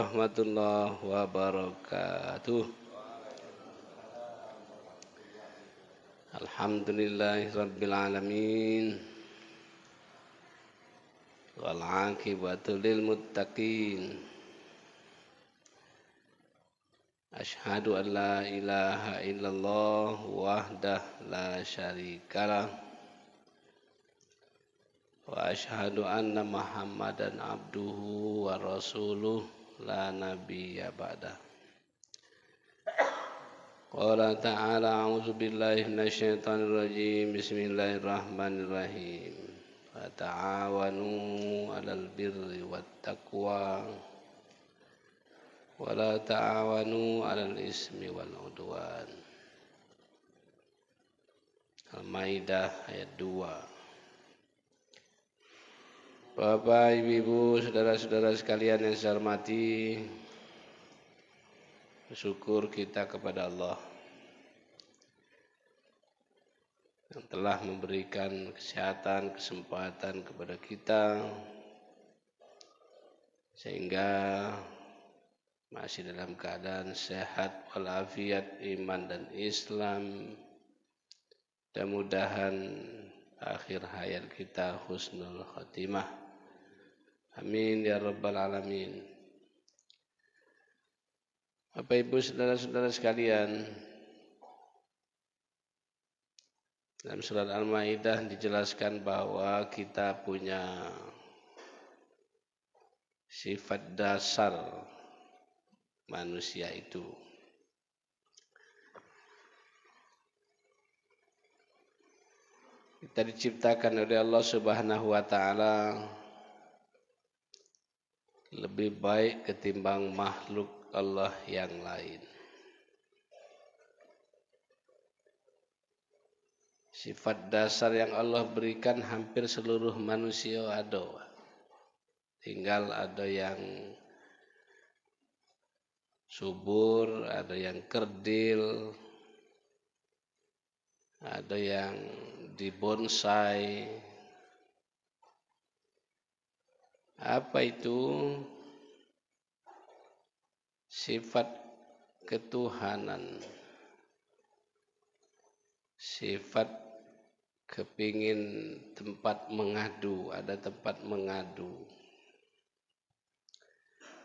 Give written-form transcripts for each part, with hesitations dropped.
warahmatullahi wabarakatuh. Alhamdulillahi rabbil alamin. Wal aqibatu lil muttaqin. Asyhadu an la ilaha illallah wahdah la syarikalah. Wa asyhadu anna Muhammadan abduhu wa rasuluh la nabiyya ba'dah. Qala ta'ala a'udzu billahi minasyaitonir rajim. Bismillahirrahmanirrahim. Wa ta'awanu 'alal birri wat taqwa wa la ta'awanu 'alal ismi wal 'udwan. Al-Maidah ayat 2. Bapak, Ibu, saudara-saudara sekalian yang saya hormati, bersyukur kita kepada Allah yang telah memberikan kesehatan, kesempatan kepada kita sehingga masih dalam keadaan sehat walafiat, iman dan Islam. Mudah-mudahan akhir hayat kita husnul khatimah. Amin ya rabbal alamin. Bapak, Ibu, saudara-saudara sekalian, dalam surat Al-Maidah dijelaskan bahwa kita punya sifat dasar manusia itu. Kita diciptakan oleh Allah Subhanahu wa taala lebih baik ketimbang makhluk Allah yang lain. Sifat dasar yang Allah berikan hampir seluruh manusia ada. Tinggal ada yang subur, ada yang kerdil, ada yang dibonsai. Apa itu? Sifat ketuhanan, sifat kepingin tempat mengadu, ada tempat mengadu.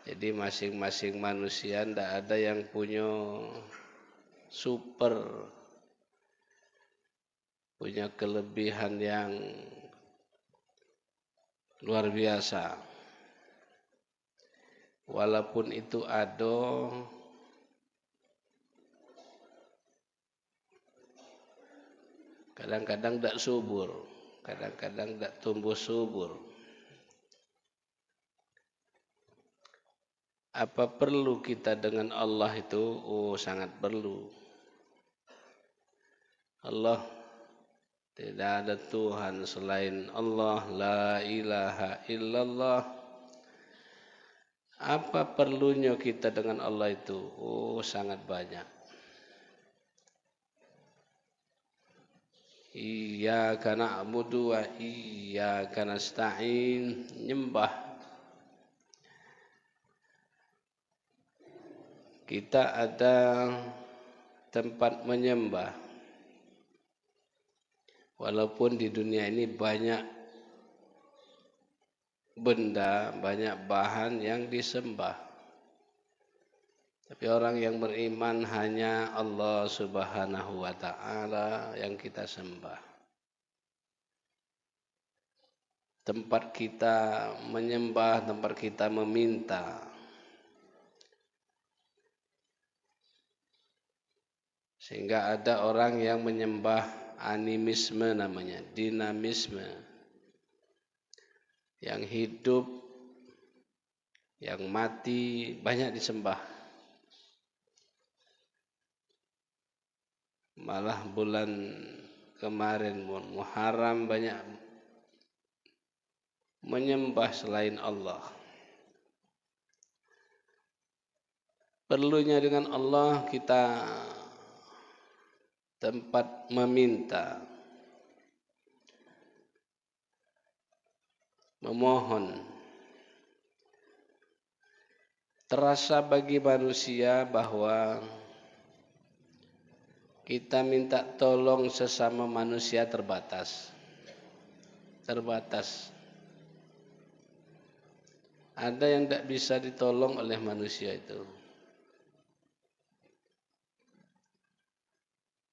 Jadi masing-masing manusia tidak ada yang punya super, punya kelebihan yang luar biasa. Walaupun itu ada, kadang-kadang tidak subur, kadang-kadang tidak tumbuh subur. Apa perlu kita dengan Allah itu? Oh, sangat perlu. Allah, tidak ada Tuhan selain Allah, la ilaha illallah. Apa perlunya kita dengan Allah itu? Oh, sangat banyak. Iyyaka na'budu wa iyyaka nasta'in. Nyembah. Kita ada tempat menyembah. Walaupun di dunia ini banyak benda, banyak bahan yang disembah. Tapi orang yang beriman hanya Allah Subhanahu wa taala yang kita sembah. Tempat kita menyembah, tempat kita meminta. Sehingga ada orang yang menyembah animisme namanya, dinamisme. Yang hidup, yang mati banyak disembah. Malah bulan kemarin Muharram banyak menyembah selain Allah. Perlunya dengan Allah kita tempat meminta, memohon. terasa bagi manusia bahwa kita minta tolong sesama manusia terbatas. Terbatas. Ada yang tidak bisa ditolong oleh manusia itu.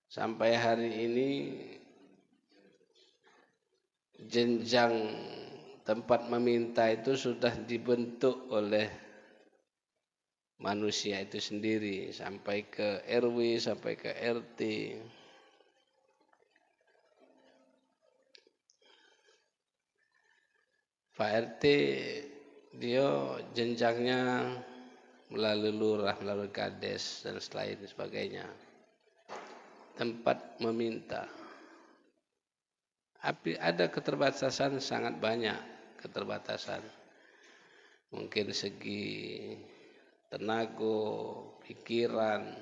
Sampai hari ini jenjang tempat meminta itu sudah dibentuk oleh manusia itu sendiri, sampai ke RW, sampai ke RT. Pak RT dia jenjangnya melalui lurah, melalui kades dan lain sebagainya. Tempat meminta. Ada keterbatasan, sangat banyak keterbatasan. Mungkin segi tenaga, pikiran.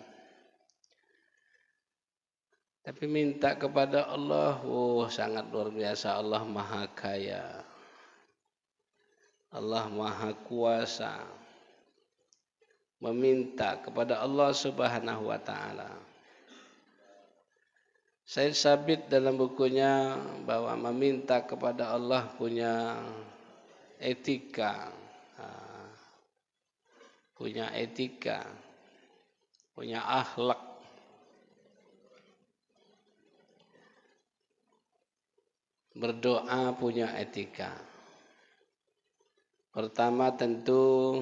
Tapi minta kepada Allah, sangat luar biasa. Allah Maha Kaya. Allah Maha Kuasa. Meminta kepada Allah Subhanahu wa taala. Said Sabit dalam bukunya bahwa meminta kepada Allah punya etika, punya akhlak. Berdoa punya etika. Pertama tentu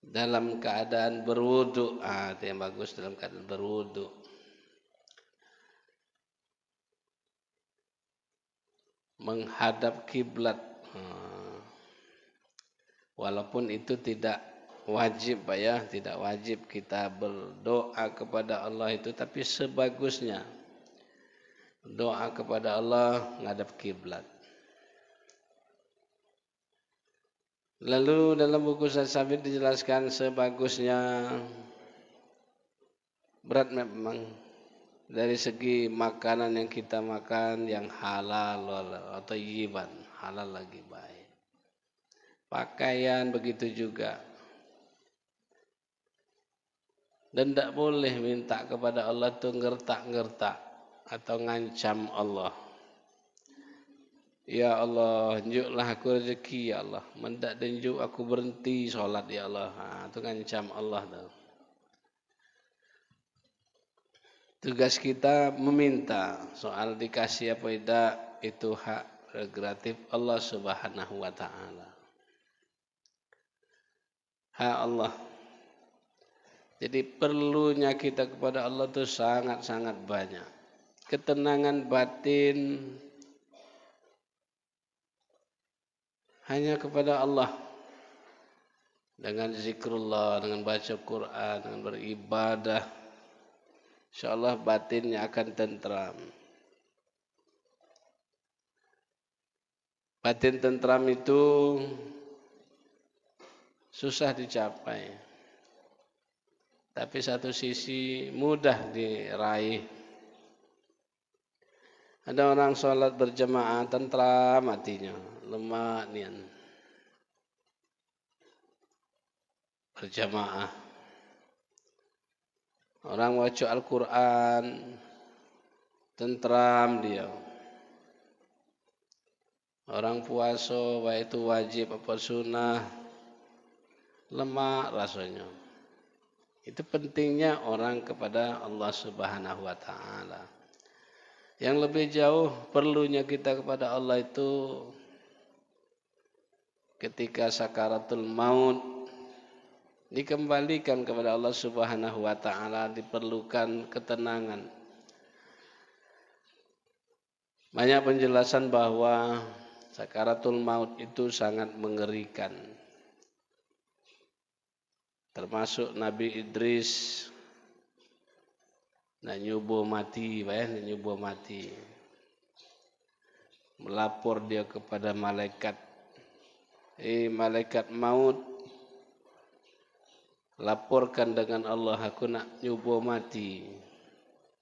dalam keadaan berwudu, itu yang bagus, dalam keadaan berwudu. Menghadap kiblat, walaupun itu tidak wajib Pak ya, tidak wajib kita berdoa kepada Allah itu, tapi sebagusnya doa kepada Allah menghadap kiblat. Lalu dalam buku Said Sabit dijelaskan sebagusnya, berat memang dari segi makanan yang kita makan yang halal atau thayyiban, halal lagi baik. Pakaian begitu juga. Dan tidak boleh minta kepada Allah itu ngertak-ngertak atau ngancam Allah. Ya Allah, tunjuklah aku rezeki ya Allah. Mendak tunjuk aku berhenti sholat ya Allah. Itu ngancam Allah tuh. Tugas kita meminta, soal dikasih apa tidak itu hak prerogatif Allah Subhanahu wa taala. Hak Allah. Jadi perlunya kita kepada Allah itu sangat-sangat banyak. Ketenangan batin hanya kepada Allah. Dengan zikrullah, dengan baca Quran, dengan beribadah, insyaallah batinnya akan tentram. Batin tentram itu susah dicapai. Tapi satu sisi mudah diraih. Ada orang sholat berjamaah tentram hatinya, lemah nian. Berjamaah. Orang baca Al-Quran tentram dia. Orang puasa baik itu wajib apa sunnah lemah rasanya. Itu pentingnya orang kepada Allah Subhanahu wa taala. Yang lebih jauh perlunya kita kepada Allah itu ketika sakaratul maut dikembalikan kepada Allah Subhanahu wa taala, diperlukan ketenangan. Banyak penjelasan bahwa sakaratul maut itu sangat mengerikan. Termasuk Nabi Idris nak nyubuh mati, nyubuh mati. Melapor dia kepada malaikat, malaikat maut, laporkan dengan Allah, aku nak nyubuh mati.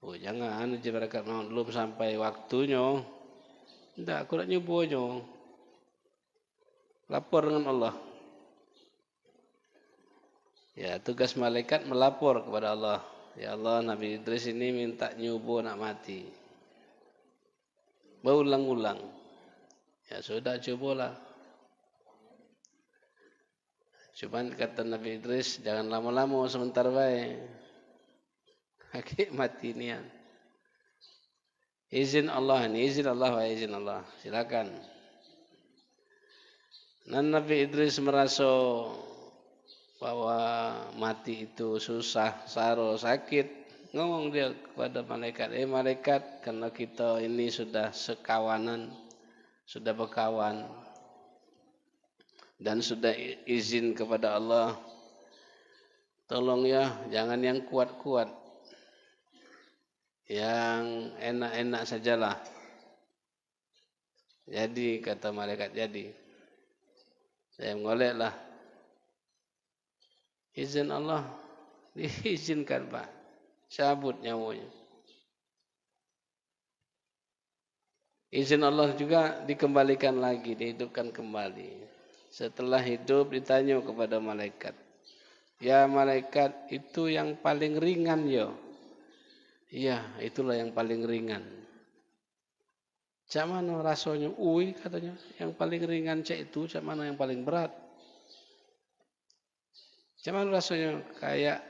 Oh jangan, malaikat maut belum sampai waktunya. Tidak, aku nak nyubuhnya. Lapor dengan Allah. Ya, tugas malaikat melapor kepada Allah. Ya Allah, Nabi Idris ini minta nyubuh nak mati. Berulang-ulang. Ya sudah, cobalah. Cuman kata Nabi Idris, jangan lama-lama, sebentar baik. Hakik mati nian. Izin Allah ini, izin Allah, wa izin Allah. Silakan. Dan Nabi Idris merasa bahwa mati itu susah, saro, sakit. Ngomong dia kepada malaikat, malaikat, karena kita ini sudah sekawanan, sudah berkawan, dan sudah izin kepada Allah, tolong ya, jangan yang kuat-kuat, yang enak-enak sajalah. Jadi kata malaikat, jadi saya mengolehlah. Izin Allah, diizinkan Pak, cabut nyawanya. Izin Allah juga dikembalikan lagi, dihidupkan kembali. Setelah hidup ditanya kepada malaikat, ya malaikat, itu yang paling ringan ya? Iya, itulah yang paling ringan. Cak mana rasanya? Katanya, yang paling ringan cak itu, cak mana yang paling berat? Cak mana rasanya? Kayak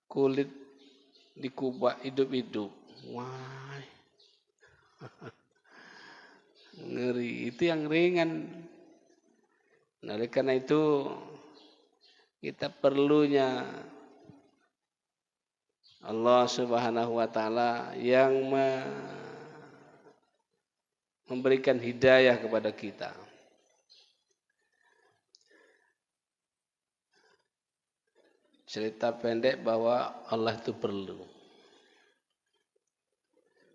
kulit dikubah hidup-hidup. Wah, ngeri. Itu yang ringan. Nah, oleh karena itu kita perlunya Allah Subhanahu wa taala yang memberikan hidayah kepada kita. Cerita pendek bahwa Allah itu perlu.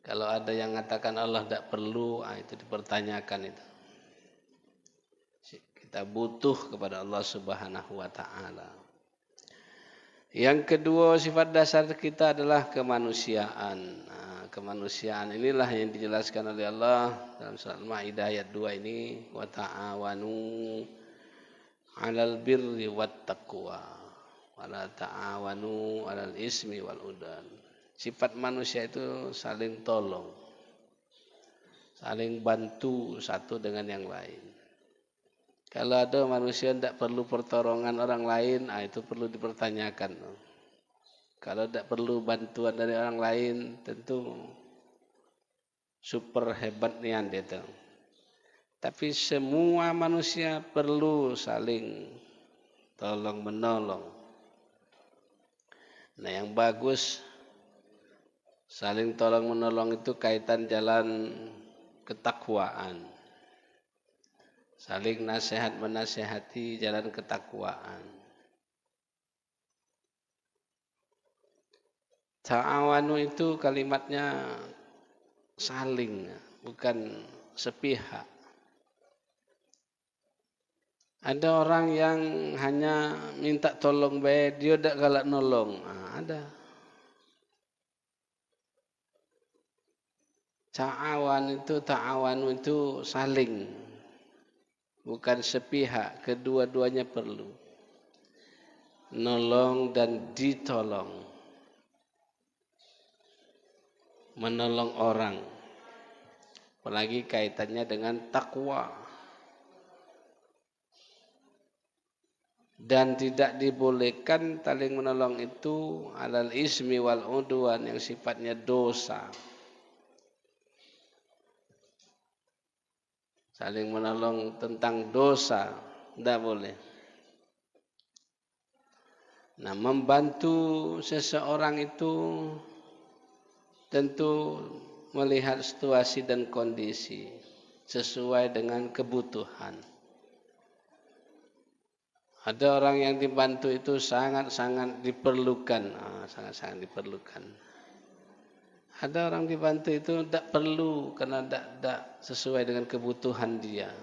Kalau ada yang mengatakan Allah tidak perlu, itu dipertanyakan itu. Kita butuh kepada Allah Subhanahu wa taala. Yang kedua, sifat dasar kita adalah kemanusiaan. Nah, kemanusiaan inilah yang dijelaskan oleh Allah dalam surat Al-Maidah ayat 2 ini, wa ta'awanu 'alal birri wat taqwa wa la ta'awanu 'alal ismi wal udwan. Sifat manusia itu saling tolong, saling bantu satu dengan yang lain. Kalau ada manusia tidak perlu pertolongan orang lain, itu perlu dipertanyakan. Kalau tidak perlu bantuan dari orang lain, tentu super hebat nian dia tuh. Tapi semua manusia perlu saling tolong menolong. Nah, yang bagus saling tolong menolong itu kaitan jalan ketakwaan. Saling nasihat menasihati jalan ketakwaan. Ta'awanu itu kalimatnya saling, bukan sepihak. Ada orang yang hanya minta tolong baik, dia tidak galak nolong. Ada. Ta'awanu itu saling, bukan sepihak, kedua-duanya perlu. Nolong dan ditolong. Menolong orang. Apalagi kaitannya dengan takwa. Dan tidak dibolehkan saling menolong itu alal ismi wal udwan yang sifatnya dosa. Saling menolong tentang dosa, tidak boleh. Nah, membantu seseorang itu tentu melihat situasi dan kondisi sesuai dengan kebutuhan. Ada orang yang dibantu itu sangat-sangat diperlukan, sangat-sangat diperlukan. Ada orang dibantu itu tidak perlu karena tidak sesuai dengan kebutuhan dia.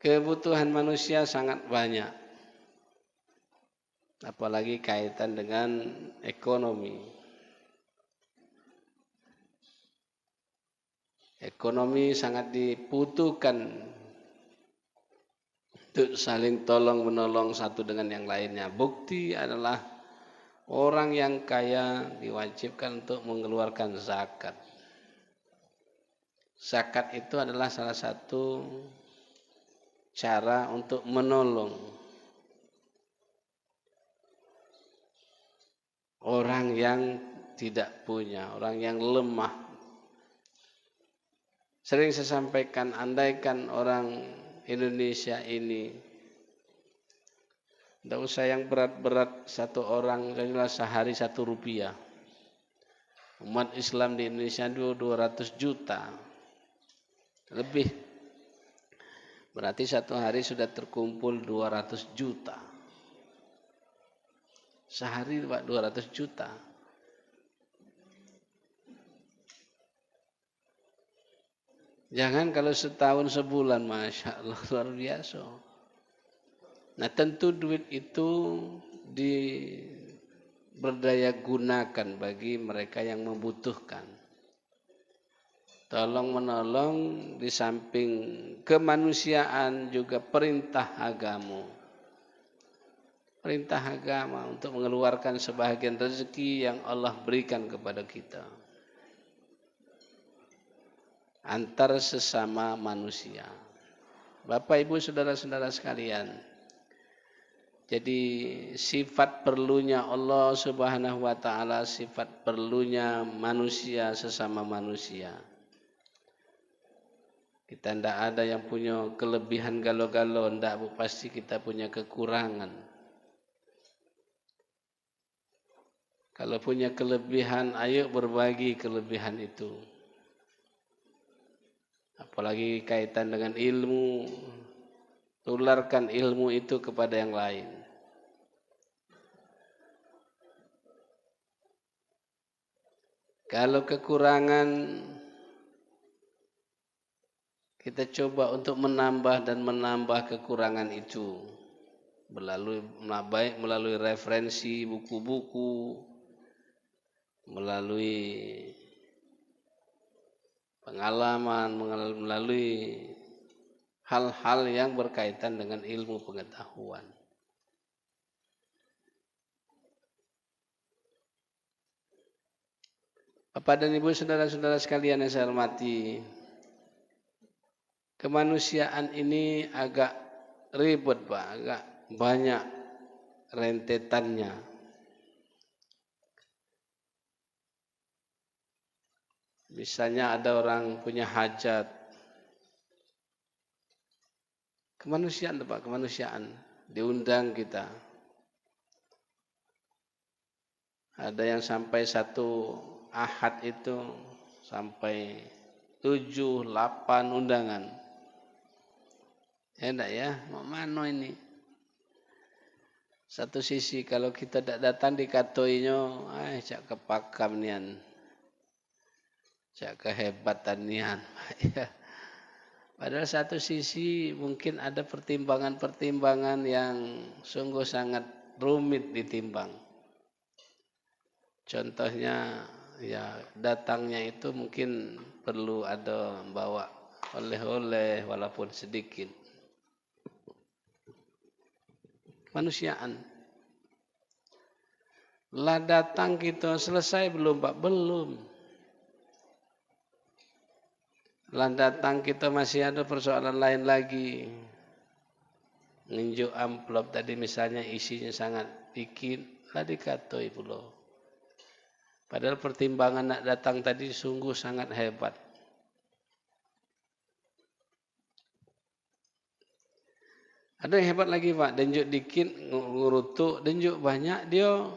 Kebutuhan manusia sangat banyak. Apalagi kaitan dengan ekonomi. Ekonomi sangat dibutuhkan Untuk saling tolong menolong satu dengan yang lainnya. Bukti adalah orang yang kaya diwajibkan untuk mengeluarkan zakat. Zakat itu adalah salah satu cara untuk menolong orang yang tidak punya, orang yang lemah. Sering saya sampaikan, andaikan orang Indonesia ini tidak usah yang berat-berat, satu orang adalah sehari 1 rupiah. Umat Islam di Indonesia 200 juta lebih. Berarti satu hari sudah terkumpul 200 juta. Sehari Pak 200 juta. Jangan kalau setahun sebulan, Masya Allah, luar biasa. Nah tentu duit itu berdaya gunakan bagi mereka yang membutuhkan. Tolong menolong di samping kemanusiaan juga perintah agama. Perintah agama untuk mengeluarkan sebahagian rezeki yang Allah berikan kepada kita. Antar sesama manusia. Bapak, Ibu, saudara-saudara sekalian. Jadi sifat perlunya Allah Subhanahu wa taala, sifat perlunya manusia sesama manusia. Kita tidak ada yang punya kelebihan galau-galau, tidak, Bu, pasti kita punya kekurangan. Kalau punya kelebihan, ayo berbagi kelebihan itu. Apalagi kaitan dengan ilmu, tularkan ilmu itu kepada yang lain. Kalau kekurangan, kita coba untuk menambah dan menambah kekurangan itu melalui referensi buku-buku, melalui pengalaman, melalui hal-hal yang berkaitan dengan ilmu pengetahuan. Bapak dan Ibu, saudara-saudara sekalian yang saya hormati, kemanusiaan ini agak ribet, Pak, agak banyak rentetannya. Misalnya ada orang punya hajat. Kemanusiaan, Pak, kemanusiaan. Diundang kita. Ada yang sampai 1 ahad itu sampai 7, 8 undangan. Ya enggak ya? Mau mana ini? Satu sisi kalau kita tidak datang dikatoinya, cak kepakam nian. Cak kehebatan nian. Padahal satu sisi mungkin ada pertimbangan-pertimbangan yang sungguh sangat rumit ditimbang. Contohnya ya datangnya itu mungkin perlu ada bawa oleh-oleh walaupun sedikit. Kemanusiaan. Lah datang kita selesai belum, Pak? Belum. Lah datang kita masih ada persoalan lain lagi. Nginjuk amplop tadi misalnya isinya sangat dikit, lah dikatoi pula. Padahal pertimbangan nak datang tadi sungguh sangat hebat. Ada yang hebat lagi, Pak, denjuk dikit ngurutuk, denjuk banyak dia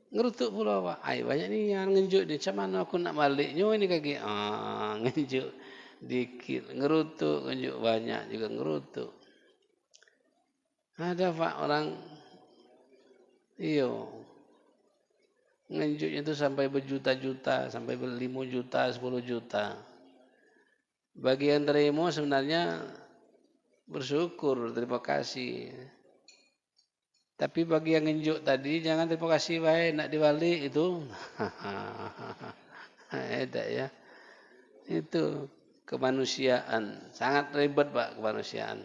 ngerutuk pula, Pak. Banyak ni yang ngenjuk dia. Macam mana aku nak baliknya ini kaki? Ngenjuk dikit, ngerutuk, ngenjuk banyak juga ngerutuk. Ada, Pak, orang ngenjuknya itu sampai berjuta-juta, sampai 5 juta, 10 juta. Bagi yang terima sebenarnya bersyukur, terima kasih. Tapi bagi yang ngenjuk tadi, jangan terima kasih, baik, nak dibalik itu. Edak ya. Itu. kemanusiaan. Sangat ribet Pak kemanusiaan.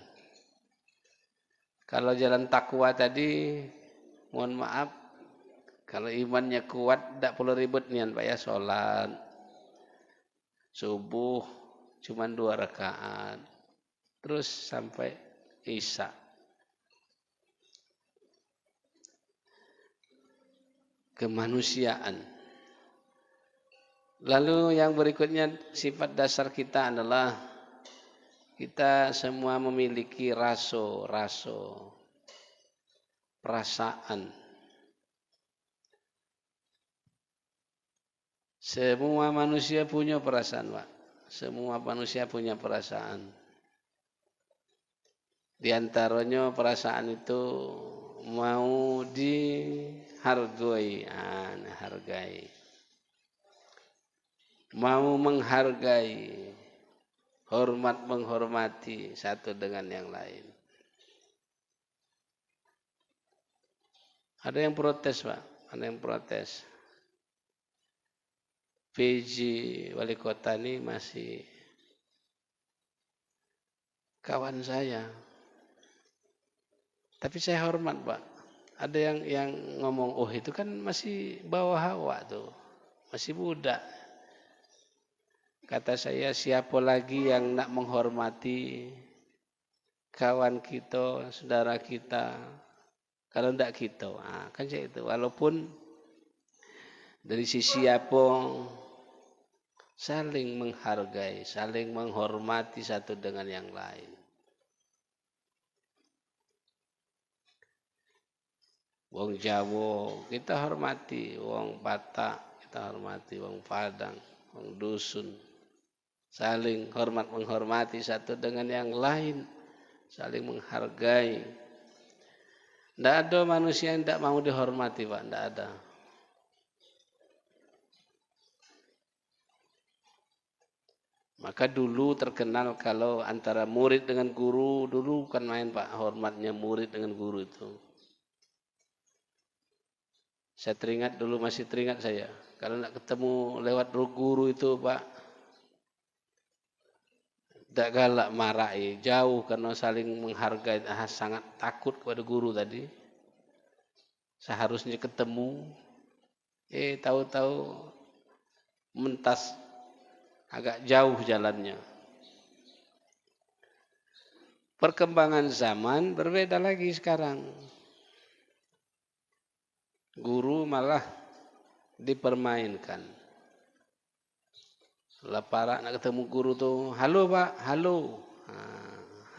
Kalau jalan takwa tadi, mohon maaf, kalau imannya kuat, tidak perlu ribet nian Pak ya, sholat subuh cuma 2 rakaat, terus sampai isya. Kemanusiaan. Lalu yang berikutnya sifat dasar kita adalah kita semua memiliki raso, perasaan. Semua manusia punya perasaan, Pak. Semua manusia punya perasaan. Di antaranya perasaan itu mau dihargai, hargai. Mau menghargai, hormat menghormati satu dengan yang lain. Ada yang protes, Pak. Ada yang protes. PJ wali kota ini masih kawan saya. Tapi saya hormat, Pak. Ada yang ngomong, oh itu kan masih bawah hawa tuh. Masih budak. Kata saya, siapa lagi yang nak menghormati kawan kita, saudara kita, kalau tidak kita. Nah, kan saya itu. Walaupun dari sisi apa, saling menghargai, saling menghormati satu dengan yang lain. Wong Jawa kita hormati, wong Batak kita hormati, wong Padang, wong Dusun. Saling hormat menghormati satu dengan yang lain, saling menghargai. Tidak ada manusia yang tidak mau dihormati, Pak, tidak ada. Maka dulu terkenal kalau antara murid dengan guru, dulu bukan main Pak, hormatnya murid dengan guru itu. Saya teringat dulu, masih teringat saya, kalau nak ketemu lewat guru itu Pak, tidak galak marahi, jauh karena saling menghargai, sangat takut kepada guru tadi. Seharusnya ketemu, tahu-tahu mentas agak jauh jalannya. Perkembangan zaman berbeda lagi sekarang. Guru malah dipermainkan. Para nak ketemu guru tuh, halo Pak, halo.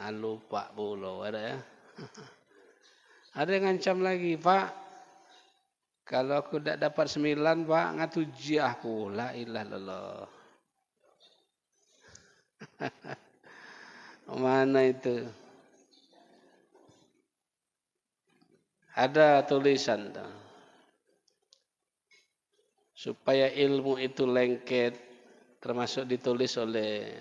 Halo Pak Bolo, ada ya. Ada yang ngancam lagi, Pak. Kalau aku tidak dapat 9, Pak, ngatuji aku. La ilaha illallah. Mana itu? Ada tulisan tuh. Supaya ilmu itu lengket, termasuk ditulis oleh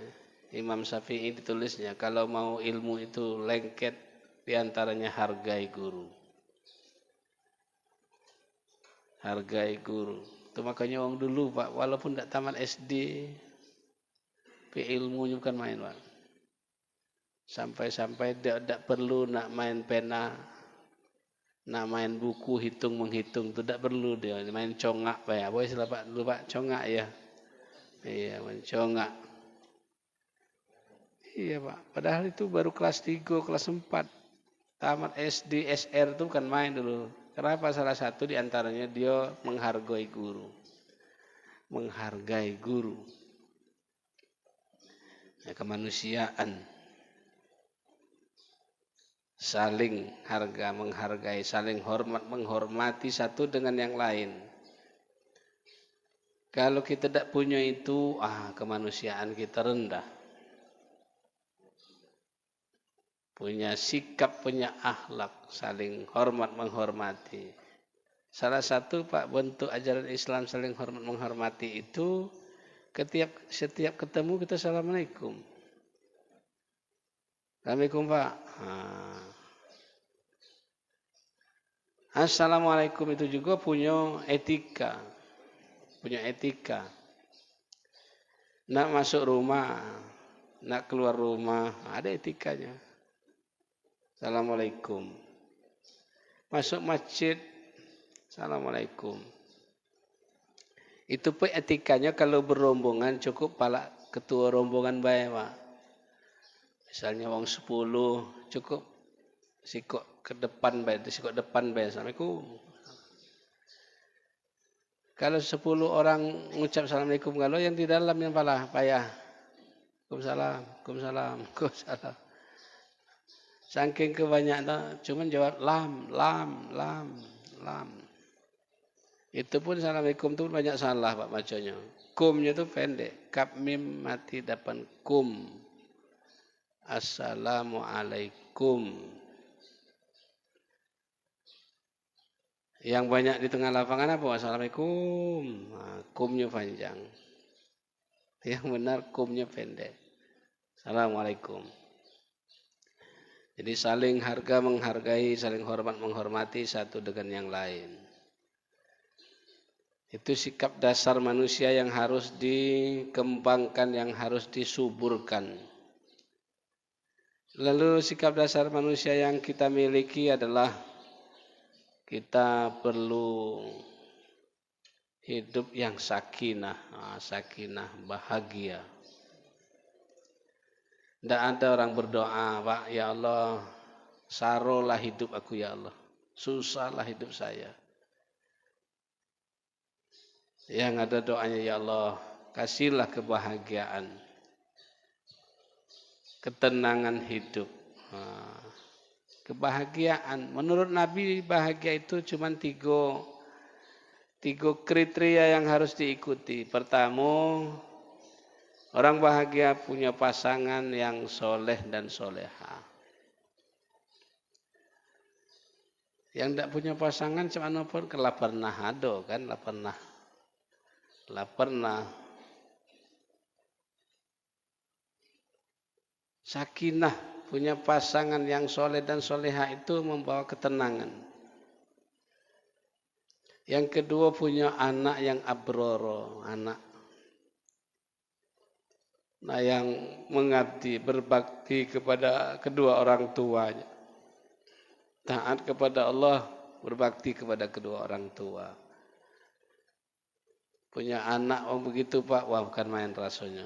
Imam Syafi'i, ditulisnya kalau mau ilmu itu lengket, diantaranya hargai guru. Hargai guru. Itu makanya orang dulu Pak, walaupun tidak tamat SD, ilmunya bukan main Pak. Sampai-sampai tidak perlu nak main pena, nak main buku menghitung, itu tidak perlu dia. Main congak Pak ya. Boleh sila Pak dulu Pak, congak ya. Iya, main congak. Iya Pak, padahal itu baru kelas 3, kelas 4. Tamat SD, SR itu bukan main dulu. Kenapa? Salah satu diantaranya dia menghargai guru. Menghargai guru. Ya, kemanusiaan. Saling menghargai, saling hormat, menghormati satu dengan yang lain. Kalau kita tidak punya itu, kemanusiaan kita rendah. Punya sikap, punya akhlak, saling hormat menghormati. Salah satu Pak bentuk ajaran Islam saling hormat menghormati itu setiap ketemu kita assalamualaikum. Assalamualaikum Pak. Assalamualaikum itu juga punya etika. Punya etika. Nak masuk rumah, nak keluar rumah, ada etikanya. Assalamualaikum. Masuk masjid, Assalamualaikum. Itu pun etikanya kalau berombongan cukup pala ketua rombongan baik, Pak. Misalnya wong 10 cukup sikok ke depan baik, sikok depan baik. Assalamualaikum. Kalau 10 orang mengucap Assalamualaikum, kalau yang di dalam yang payah. Waalaikumsalam. Saking kebanyakan, cuman jawab lam. Itu pun Assalamualaikum itu banyak salah Pak bacanya. Kumnya itu pendek. Kap mim mati depan kum. Assalamualaikum. Yang banyak di tengah lapangan apa? Assalamualaikum. Nah, kumnya panjang. Yang benar kumnya pendek. Assalamualaikum. Jadi saling harga menghargai, saling hormat menghormati satu dengan yang lain. Itu sikap dasar manusia yang harus dikembangkan, yang harus disuburkan. Lalu sikap dasar manusia yang kita miliki adalah kita perlu hidup yang sakinah, bahagia. Tidak ada orang berdoa, Pak, ya Allah, sarolah hidup aku ya Allah, susahlah hidup saya. Yang ada doanya, ya Allah, kasihlah kebahagiaan, ketenangan hidup. Kebahagiaan, menurut Nabi bahagia itu cuma tiga kriteria yang harus diikuti. Pertama, orang bahagia punya pasangan yang soleh dan soleha. Yang tidak punya pasangan cuma pun kelapernah ado kan, lapernah. Sakinah, punya pasangan yang soleh dan soleha itu membawa ketenangan. Yang kedua punya anak yang abroro, yang mengabdi, berbakti kepada kedua orang tuanya. Taat kepada Allah, berbakti kepada kedua orang tua. Punya anak begitu Pak, wah bukan main rasanya.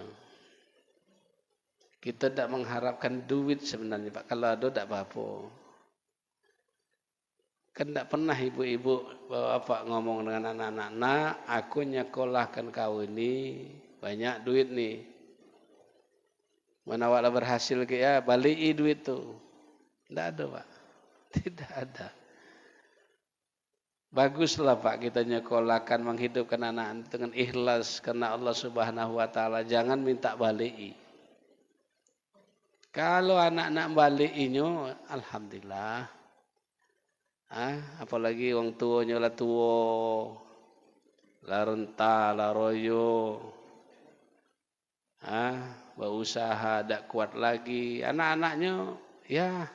Kita tidak mengharapkan duit sebenarnya Pak, kalau ada tidak apa-apa. Kan tidak pernah ibu-ibu bapak ngomong dengan anak-anak, nak aku nyekolahkan kau ini banyak duit nih. Mana awak berhasil ke ya, balik duit tuh. Tidak ada Pak, tidak ada. Baguslah Pak kita nyekolahkan, menghidupkan anak dengan ikhlas karena Allah Subhanahu wa taala, jangan minta balik. Kalau anak-anak balik inyo, alhamdulillah. Apalagi wong tuanya lah tua, lah renta, lah royo. Berusaha tidak kuat lagi. Anak-anaknya ya,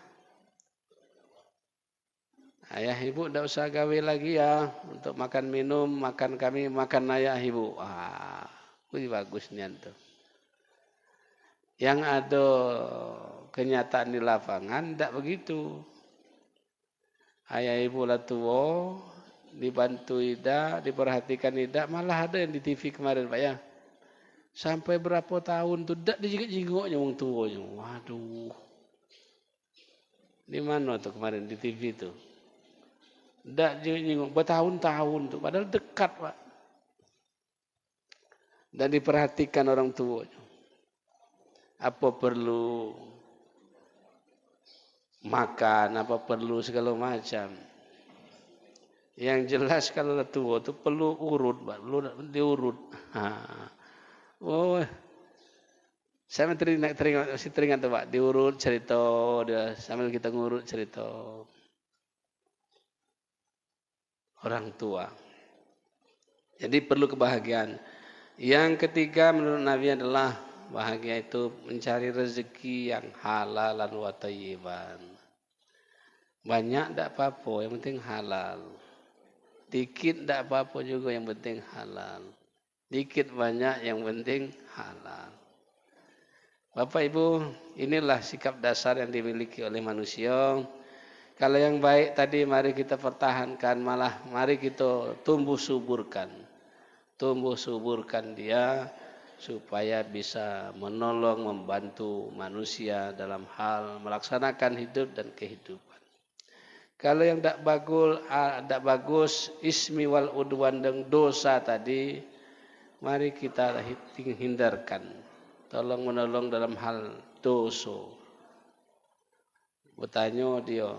ayah ibu tidak usah gawe lagi ya untuk makan minum, makan kami, makan ayah ibu. Bagus nih tuh. Yang ada kenyataan di lapangan tidak begitu. Ayah ibu lah tua, dibantu tidak, diperhatikan tidak, malah ada yang di TV kemarin Pak ya. Sampai berapa tahun tuh tidak dijenguk-jenguknya wong tuanya. Waduh. Di mana tuh kemarin di TV tuh? Tidak jenguk, bertahun-tahun tuh, padahal dekat Pak. Dan diperhatikan orang tuanya. Apa perlu makan, apa perlu segala macam. Yang jelas kalau tua itu perlu urut, Pak. Perlu diurut. Saya teringat tuh Pak, diurut cerita, dia sambil kita ngurut cerita orang tua. Jadi perlu kebahagiaan. Yang ketiga menurut Nabi adalah bahagia itu mencari rezeki yang halal dan wa thayyiban. Banyak tidak apa-apa, yang penting halal. Dikit tidak apa-apa juga, yang penting halal. Dikit banyak, yang penting halal. Bapak Ibu, inilah sikap dasar yang dimiliki oleh manusia. Kalau yang baik tadi mari kita pertahankan, malah mari kita tumbuh suburkan. Tumbuh suburkan dia supaya bisa menolong, membantu manusia dalam hal melaksanakan hidup dan kehidupan. Kalau yang tidak bagus, ismi wal udwan dan dosa tadi, mari kita hindarkan. Tolong menolong dalam hal dosa. Bertanya dia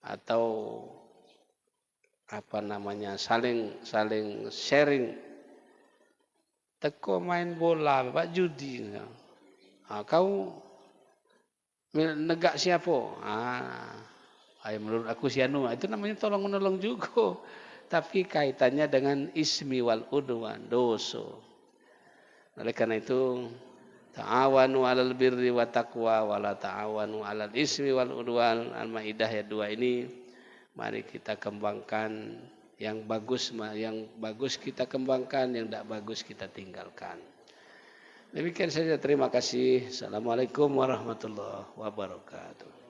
atau apa namanya saling sharing. Teko main bola, Pak judi. Kau negak siapa? Menurut aku sianu. Itu namanya tolong menolong juga. Tapi kaitannya dengan ismi wal udwan, dosa. Oleh karena itu, ta'awanu 'alal birri wa taqwa wa la ta'awanu 'alal ismi wal udwan. Al-Maidah ayat 2 ini mari kita kembangkan yang bagus kita kembangkan, yang tidak bagus kita tinggalkan. Demikian saja, terima kasih. Assalamualaikum warahmatullahi wabarakatuh.